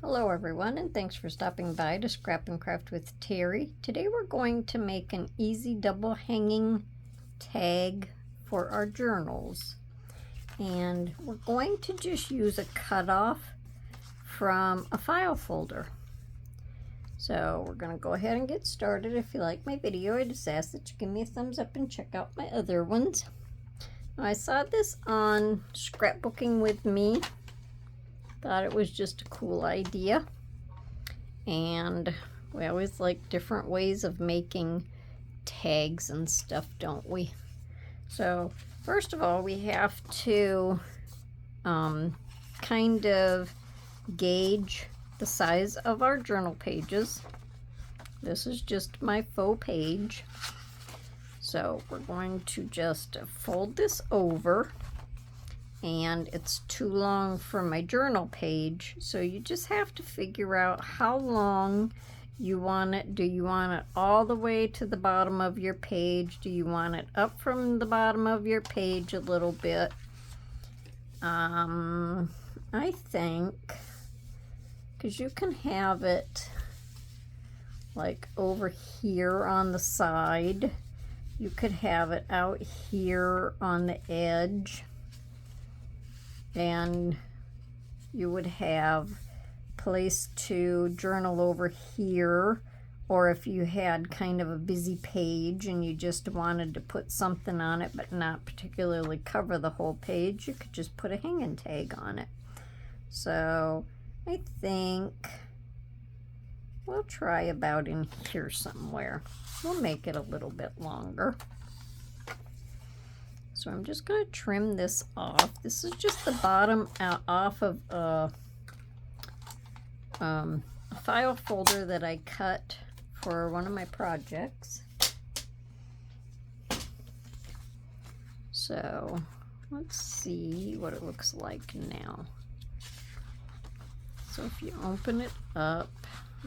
Hello everyone, and thanks for stopping by to Scrap and Craft with Terry. Today we're going to make an easy double hanging tag for our journals. And we're going to just use a cutoff from a file folder. So we're going to go ahead and get started. If you like my video, I just ask that you give me a thumbs up and check out my other ones. I saw this on Scrapbooking with Me. Thought it was just a cool idea, and we always like different ways of making tags and stuff, don't we? So first of all, we have to kind of gauge the size of our journal pages. This is just my faux page, so we're going to just fold this over. And it's too long for my journal page, so you just have to figure out how long you want it. Do you want it all the way to the bottom of your page? Do you want it up from the bottom of your page a little bit? I think, because you can have it like over here on the side. You could have it out here on the edge. And you would have place to journal over here, or if you had kind of a busy page and you just wanted to put something on it but not particularly cover the whole page, you could just put a hanging tag on it. So I think we'll try about in here somewhere. We'll make it a little bit longer. So I'm just going to trim this off. This is just the bottom off of a file folder that I cut for one of my projects. So let's see what it looks like now. So if you open it up,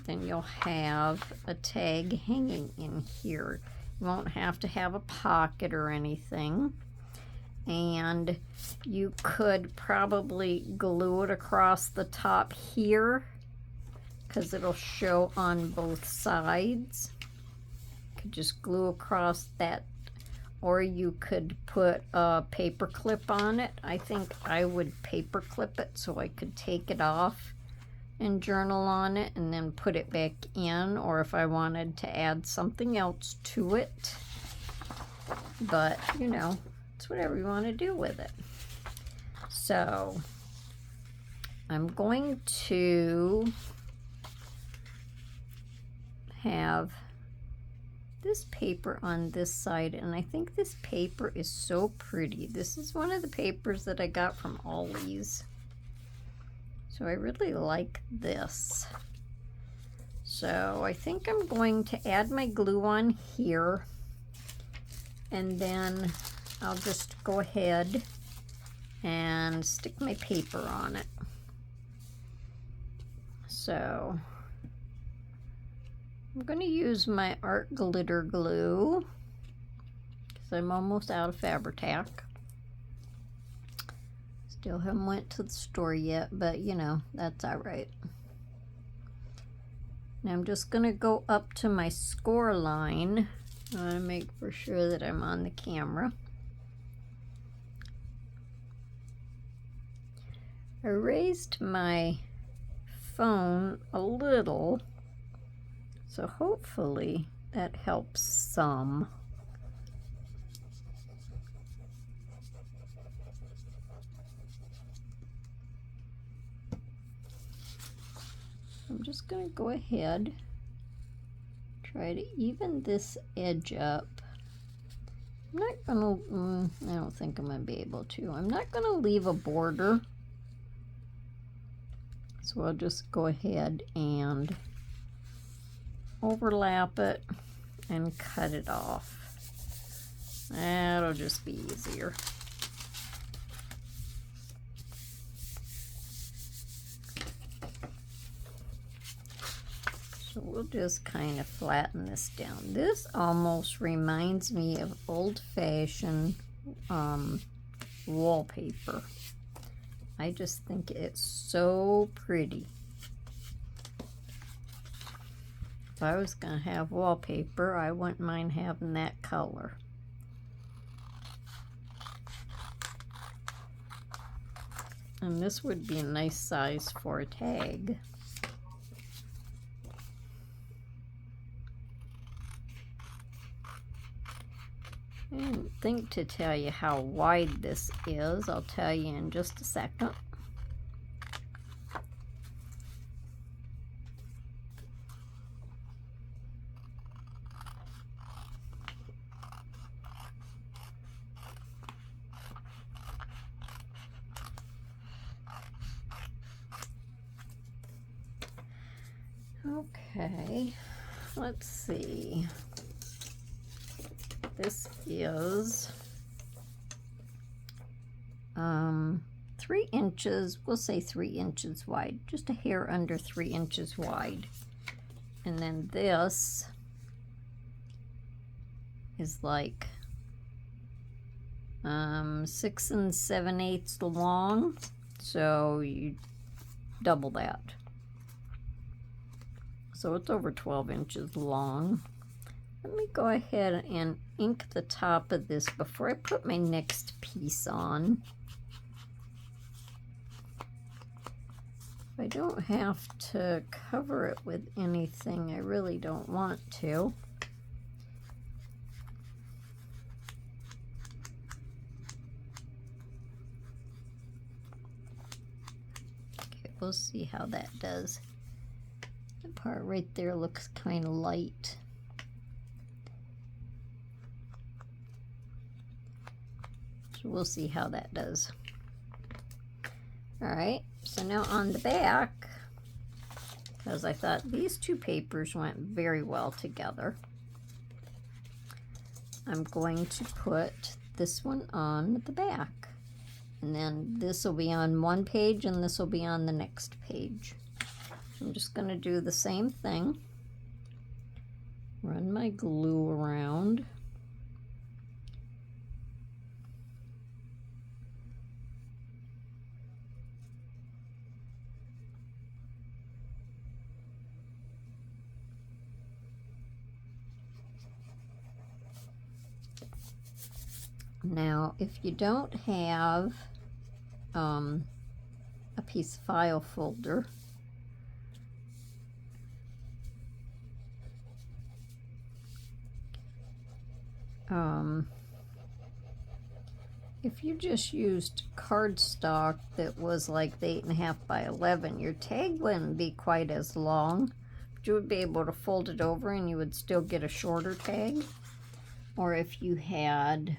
then you'll have a tag hanging in here. You won't have to have a pocket or anything. And you could probably glue it across the top here because it'll show on both sides. You could just glue across that, or you could put a paper clip on it. I think I would paper clip it so I could take it off and journal on it and then put it back in, or if I wanted to add something else to it. But you know, it's whatever you want to do with it. So I'm going to have this paper on this side, and I think this paper is so pretty. This is one of the papers that I got from Ollie's, so I really like this. So I think I'm going to add my glue on here, and then I'll just go ahead and stick my paper on it. So I'm going to use my art glitter glue because I'm almost out of Fabri-Tac. Still haven't went to the store yet, but you know, that's all right. Now I'm just going to go up to my score line. I want to make for sure that I'm on the camera. I raised my phone a little, so hopefully that helps some. I'm just going to go ahead, try to even this edge up. I'm not going to, I don't think I'm going to be able to. I'm not going to leave a border. So I'll just go ahead and overlap it and cut it off. That'll just be easier. So we'll just kind of flatten this down. This almost reminds me of old-fashioned wallpaper. I just think it's so pretty. I was going to have wallpaper, I wouldn't mind having that color. And this would be a nice size for a tag. I didn't think to tell you how wide this is. I'll tell you in just a second. Okay, let's see. This is 3 inches, we'll say 3 inches wide, just a hair under 3 inches wide. And then this is like 6 7/8 long, so you double that. So it's over 12 inches long. Let me go ahead and ink the top of this before I put my next piece on. I don't have to cover it with anything. I really don't want to. Okay, we'll see how that does. The part right there looks kind of light. So we'll see how that does. Alright, so now on the back, because I thought these two papers went very well together, I'm going to put this one on the back. And then this will be on one page and this will be on the next page. I'm just going to do the same thing. Run my glue around. Now, if you don't have a piece of file folder, if you just used cardstock that was like 8.5 by 11, your tag wouldn't be quite as long, but you would be able to fold it over and you would still get a shorter tag. Or if you had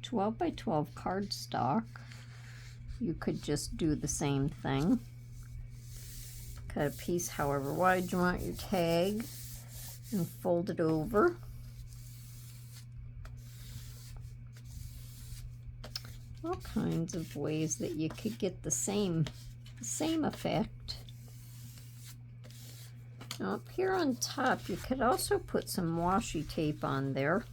12 by 12 cardstock, you could just do the same thing. Cut a piece however wide you want your tag and fold it over. All kinds of ways that you could get the same effect. Now up here on top, you could also put some washi tape on there.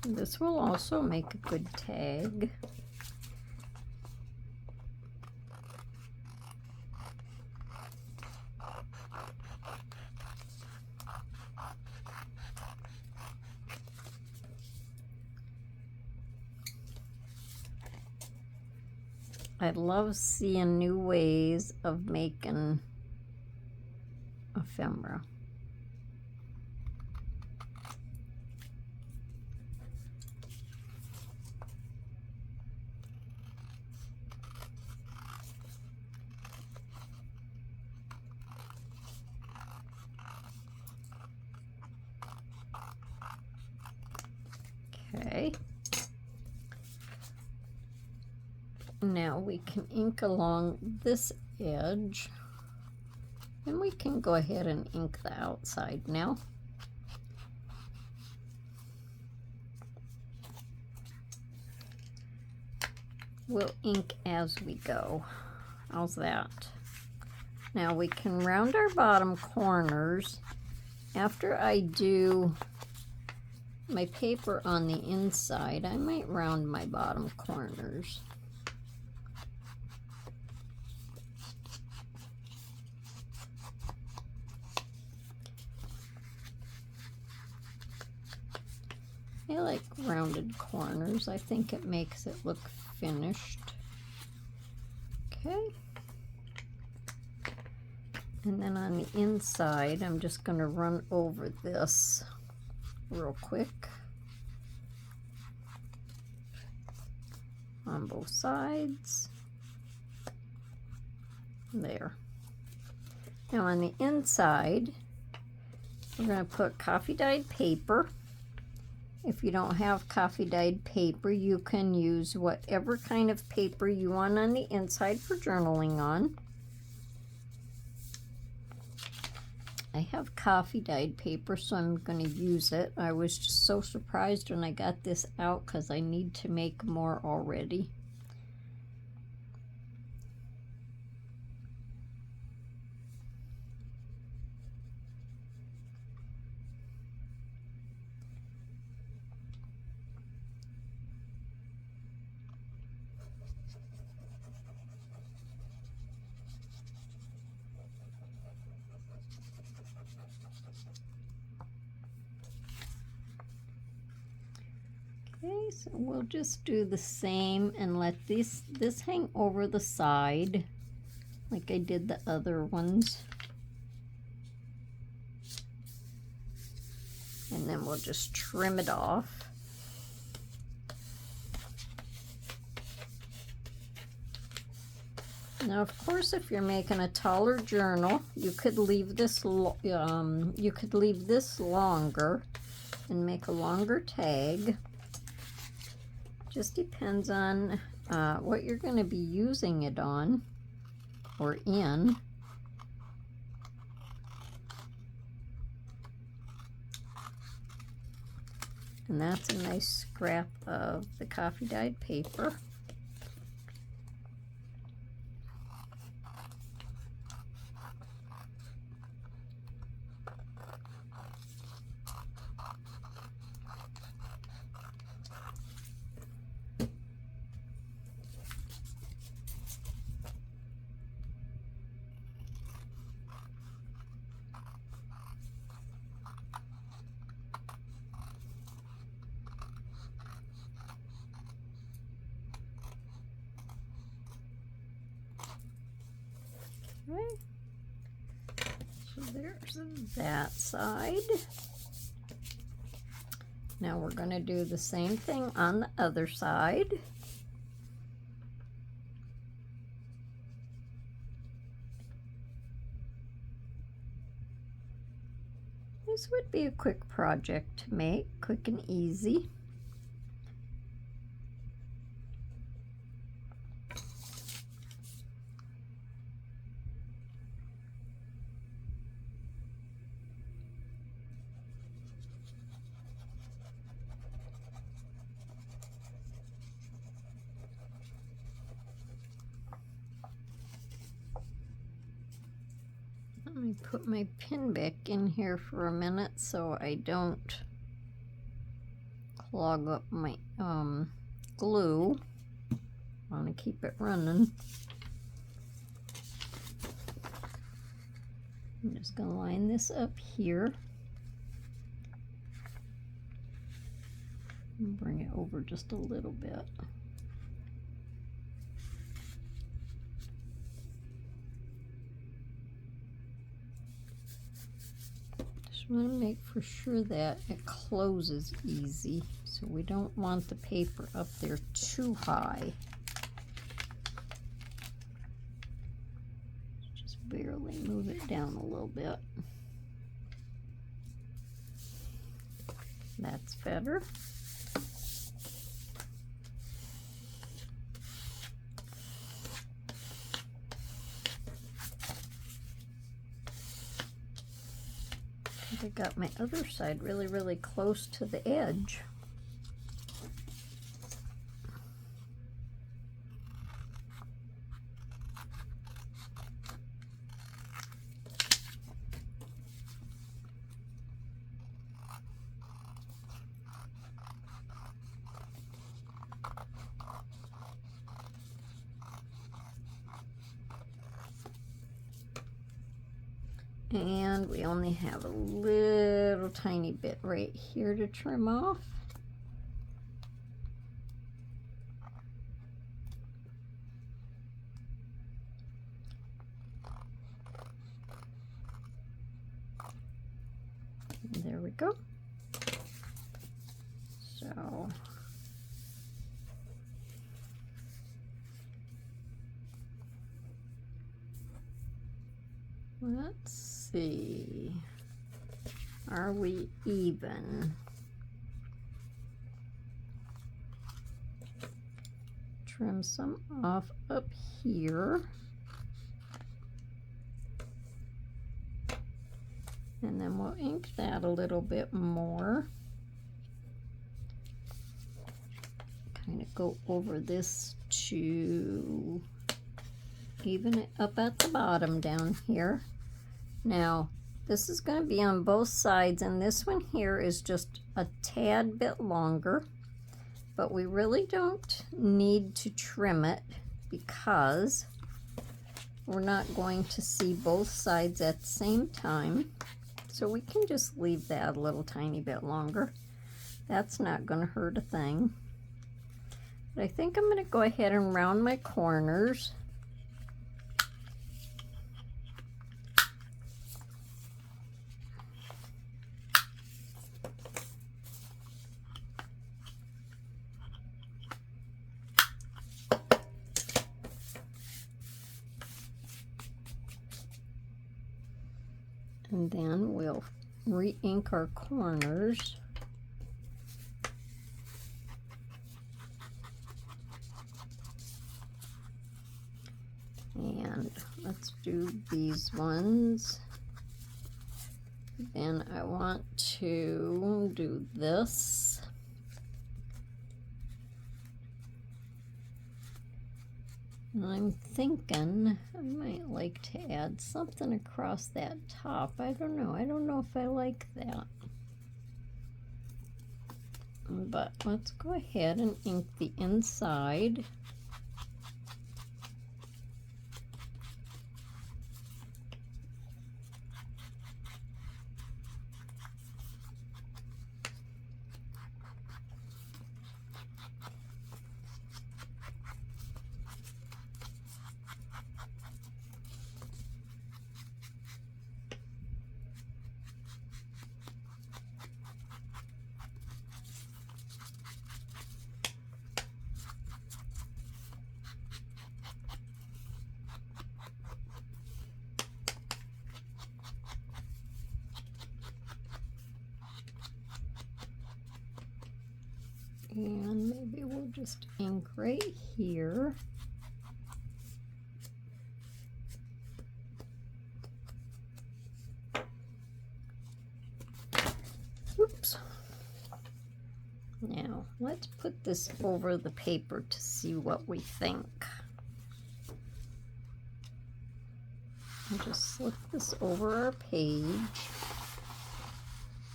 This will also make a good tag. I love seeing new ways of making ephemera. Okay. Now we can ink along this edge, and we can go ahead and ink the outside now. We'll ink as we go. How's that? Now we can round our bottom corners. After I do my paper on the inside, I might round my bottom corners. I like rounded corners. I think it makes it look finished. Okay. And then on the inside, I'm just going to run over this real quick on both sides. There. Now on the inside, we're going to put coffee dyed paper. If you don't have coffee dyed paper, you can use whatever kind of paper you want on the inside for journaling on. I have coffee dyed paper, so I'm going to use it. I was just so surprised when I got this out because I need to make more already. Okay, so we'll just do the same and let this hang over the side like I did the other ones. And then we'll just trim it off. Now, of course, if you're making a taller journal, you could leave this longer and make a longer tag. Just depends on what you're going to be using it on or in. And that's a nice scrap of the coffee dyed paper. Okay. So there's that side. Now we're going to do the same thing on the other side. This would be a quick project to make, quick and easy. Let me put my pin back in here for a minute so I don't clog up my glue. I want to keep it running. I'm just going to line this up here and bring it over just a little bit. Want to make for sure that it closes easy, so we don't want the paper up there too high. Just barely move it down a little bit. That's better. I got my other side really close to the edge. And we only have a little tiny bit right here to trim off. And there we go. So let's see. Are we even? Trim some off up here. And then we'll ink that a little bit more. Kind of go over this to even it up at the bottom down here. Now, this is going to be on both sides, and this one here is just a tad bit longer, but we really don't need to trim it because we're not going to see both sides at the same time. So we can just leave that a little tiny bit longer. That's not going to hurt a thing. But I think I'm going to go ahead and round my corners. And then we'll re-ink our corners. And let's do these ones. Then I want to do this. And I'm thinking I might like to add something across that top. I don't know if I like that. But let's go ahead and ink the inside. And maybe we'll just ink right here. Oops. Now, let's put this over the paper to see what we think. I'll just slip this over our page.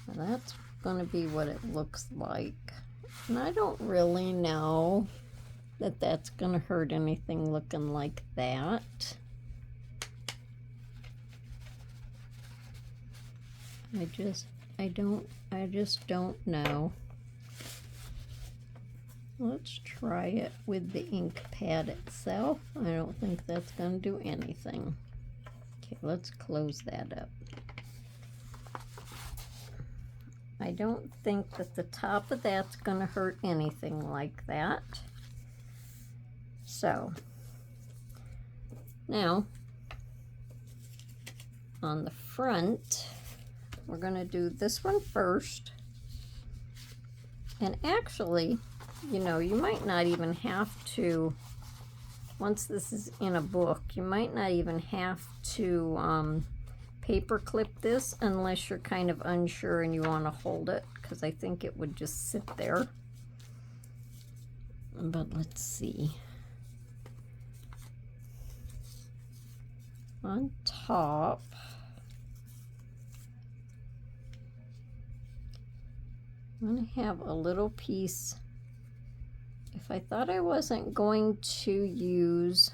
And that's going to be what it looks like. And I don't really know that that's going to hurt anything looking like that. I just don't know. Let's try it with the ink pad itself. I don't think that's going to do anything. Okay, let's close that up. I don't think that the top of that's going to hurt anything like that. So, now, on the front, we're going to do this one first. And actually, you know, you might not even have to, once this is in a book, you might not even have to paper clip this unless you're kind of unsure and you want to hold it, because I think it would just sit there. But let's see. On top, I'm going to have a little piece. If I thought I wasn't going to use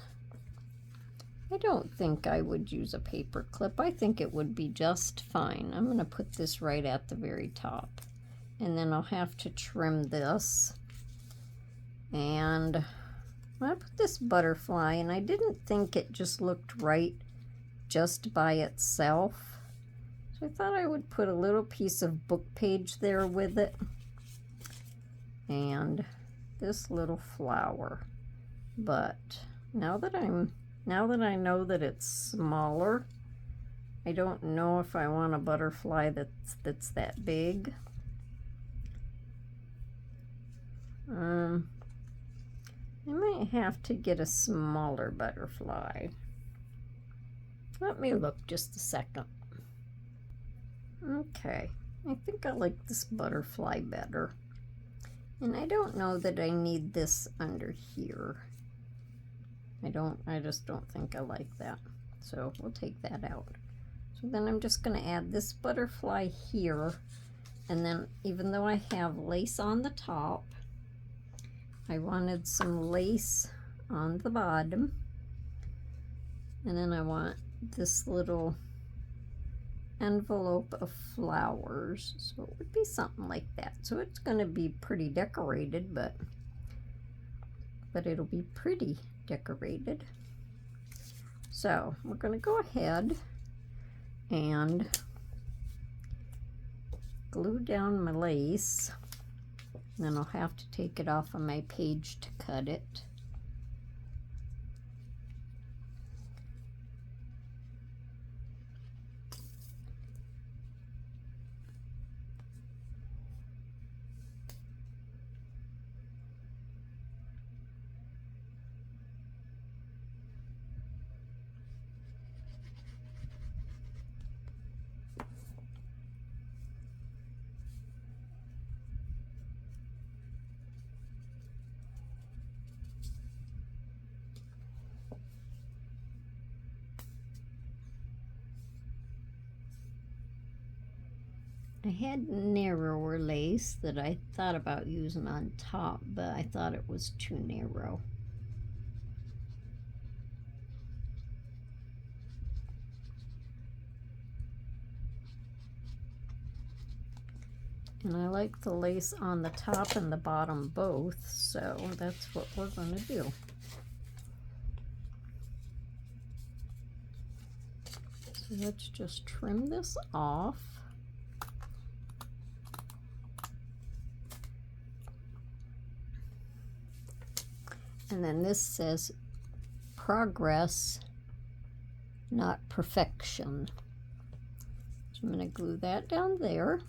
I don't think I would use a paper clip. I think it would be just fine. I'm going to put this right at the very top. And then I'll have to trim this. And I put this butterfly, and I didn't think it just looked right just by itself. So I thought I would put a little piece of book page there with it. And this little flower. But now that I know that it's smaller, I don't know if I want a butterfly that's that big. I might have to get a smaller butterfly. Let me look just a second. Okay, I think I like this butterfly better. And I don't know that I need this under here. I just don't think I like that. So we'll take that out. So then I'm just going to add this butterfly here. And then even though I have lace on the top, I wanted some lace on the bottom. And then I want this little envelope of flowers. So it would be something like that. So it's going to be pretty decorated, but it'll be pretty decorated. So we're going to go ahead and glue down my lace. And then I'll have to take it off of my page to cut it. I had narrower lace that I thought about using on top, but I thought it was too narrow. And I like the lace on the top and the bottom both, so that's what we're going to do. So let's just trim this off. And then this says progress, not perfection. So I'm going to glue that down there.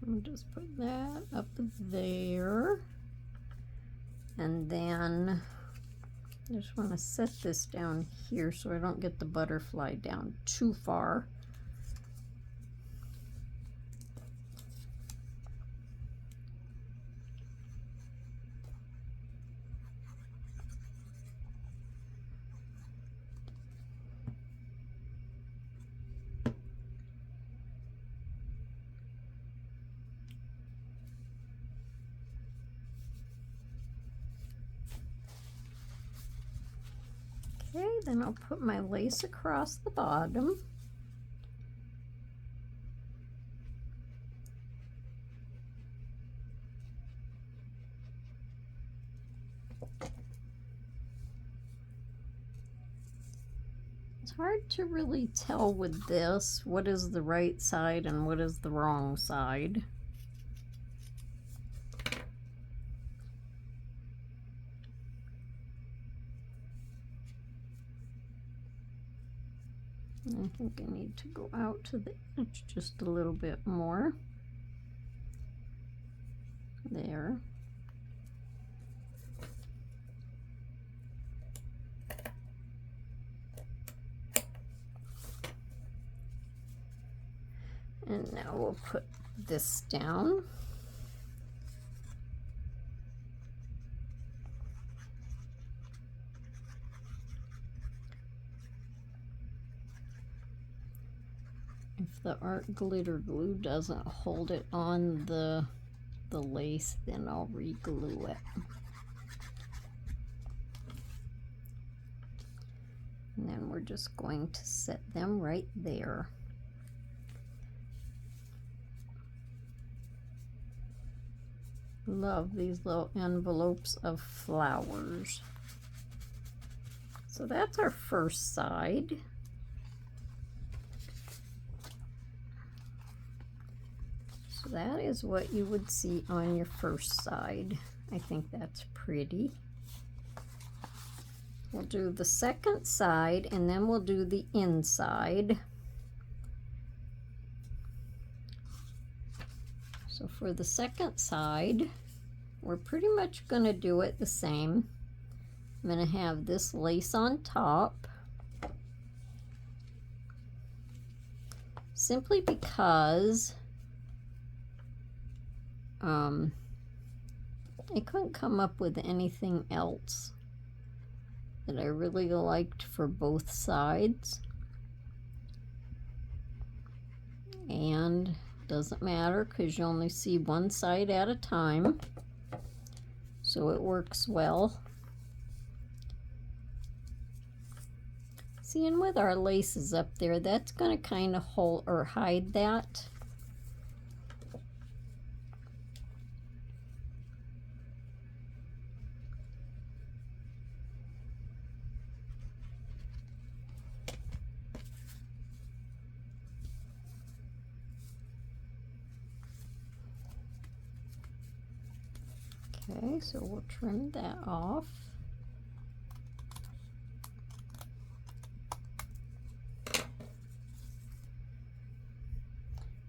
I'll just put that up there. And then I just want to set this down here so I don't get the butterfly down too far. Okay, then I'll put my lace across the bottom. It's hard to really tell with this what is the right side and what is the wrong side. I think I need to go out to the edge just a little bit more. There. And now we'll put this down. If the art glitter glue doesn't hold it on the lace, then I'll re-glue it. And then we're just going to set them right there. Love these little envelopes of flowers. So that's our first side. So that is what you would see on your first side. I think that's pretty. We'll do the second side and then we'll do the inside. So for the second side, we're pretty much going to do it the same. I'm going to have this lace on top, simply because I couldn't come up with anything else that I really liked for both sides. And doesn't matter because you only see one side at a time, so it works well. See, and with our laces up there, that's going to kind of hold or hide that. Okay, so we'll trim that off.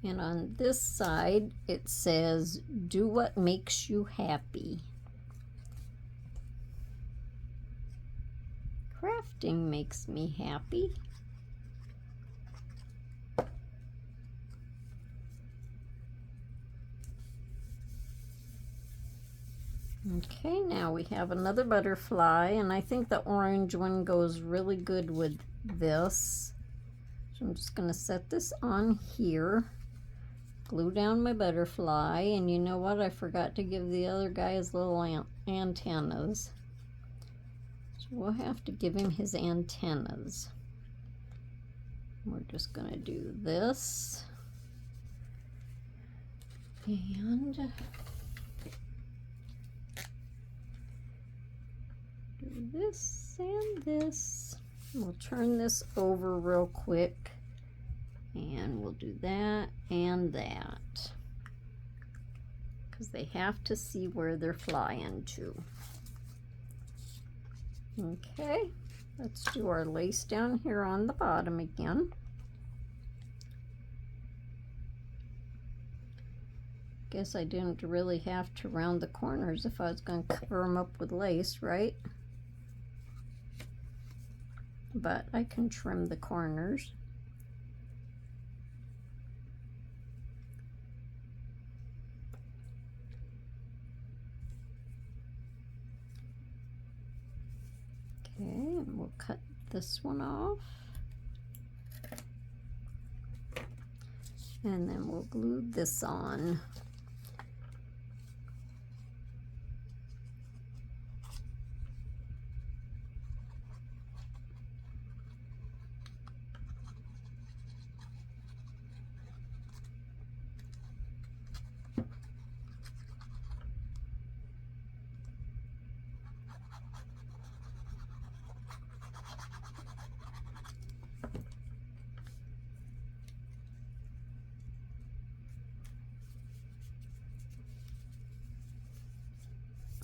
And on this side, it says, do what makes you happy. Crafting makes me happy. Okay, now we have another butterfly, and I think the orange one goes really good with this. So I'm just going to set this on here, glue down my butterfly, and you know what? I forgot to give the other guy his little antennas. So we'll have to give him his antennas. We're just going to do this. And do this and this. We'll turn this over real quick, and we'll do that and that, because they have to see where they're flying to. Okay, let's do our lace down here on the bottom again. Guess I didn't really have to round the corners if I was going to cover them up with lace, right? But I can trim the corners. Okay, and we'll cut this one off. And then we'll glue this on.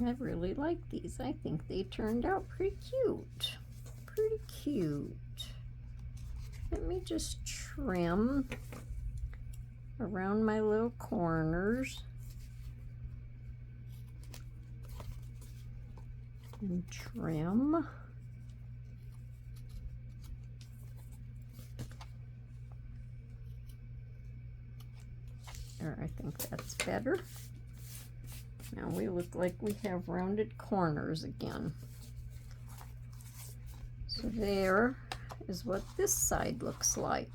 I really like these. I think they turned out pretty cute. Pretty cute. Let me just trim around my little corners. And trim. There, I think that's better. Now we look like we have rounded corners again. So there is what this side looks like.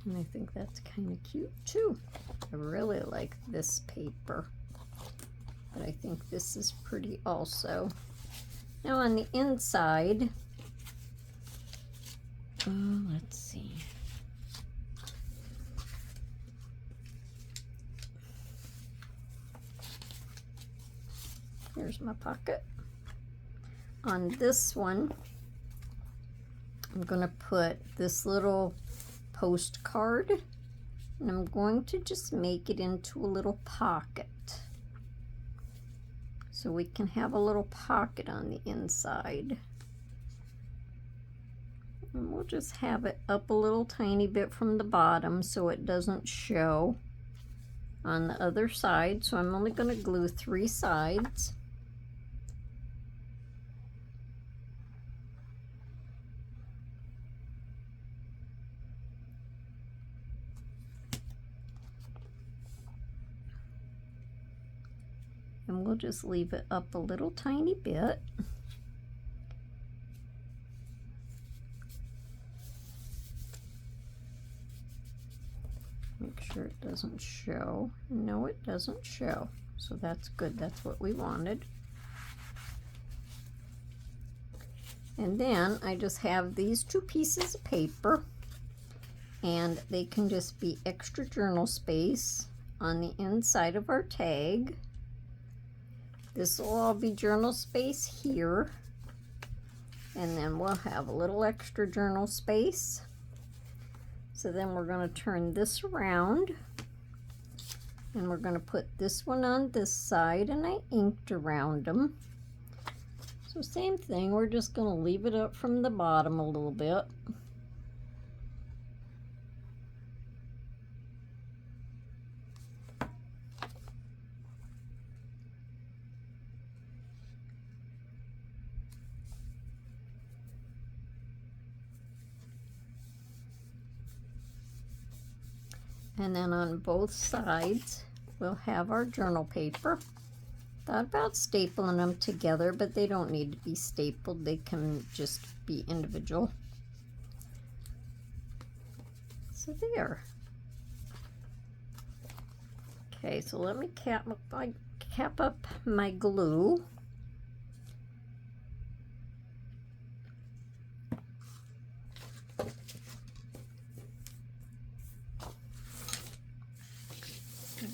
And I think that's kind of cute too. I really like this paper, but I think this is pretty also. Now on the inside, let's see. Here's my pocket. On this one, I'm going to put this little postcard, and I'm going to just make it into a little pocket. So we can have a little pocket on the inside. And we'll just have it up a little tiny bit from the bottom so it doesn't show on the other side. So I'm only going to glue 3 sides. And we'll just leave it up a little tiny bit. Make sure it doesn't show. No, it doesn't show. So that's good. That's what we wanted. And then I just have these 2 pieces of paper, and they can just be extra journal space on the inside of our tag. This will all be journal space here, and then we'll have a little extra journal space. So then we're going to turn this around, and we're going to put this one on this side, and I inked around them. So same thing, we're just going to leave it up from the bottom a little bit. And then on both sides, we'll have our journal paper. Thought about stapling them together, but they don't need to be stapled. They can just be individual. So there. Okay, so let me cap up my glue.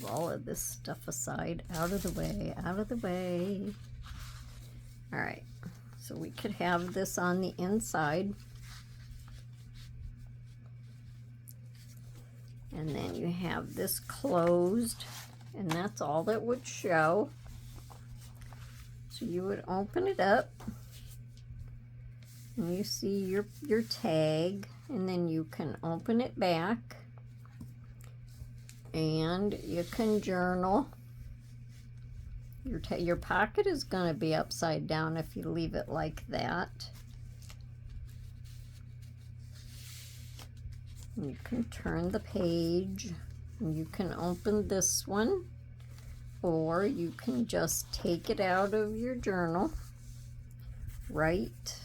All of this stuff aside, out of the way, out of the way. All right, so we could have this on the inside, and then you have this closed, and that's all that would show. So you would open it up, and you see your tag, and then you can open it back, and you can journal. Your pocket is going to be upside down if you leave it like that. You can turn the page, and you can open this one, or you can just take it out of your journal, write,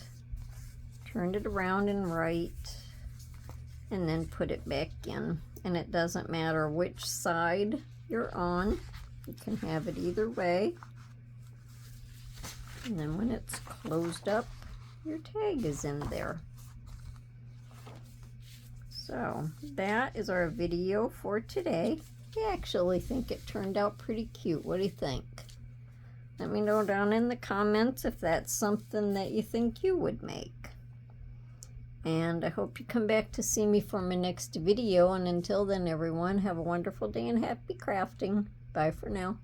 turn it around and write, and then put it back in. And it doesn't matter which side you're on. You can have it either way. And then when it's closed up, your tag is in there. So that is our video for today. I actually think it turned out pretty cute. What do you think? Let me know down in the comments if that's something that you think you would make. And I hope you come back to see me for my next video. And until then, everyone, have a wonderful day and happy crafting. Bye for now.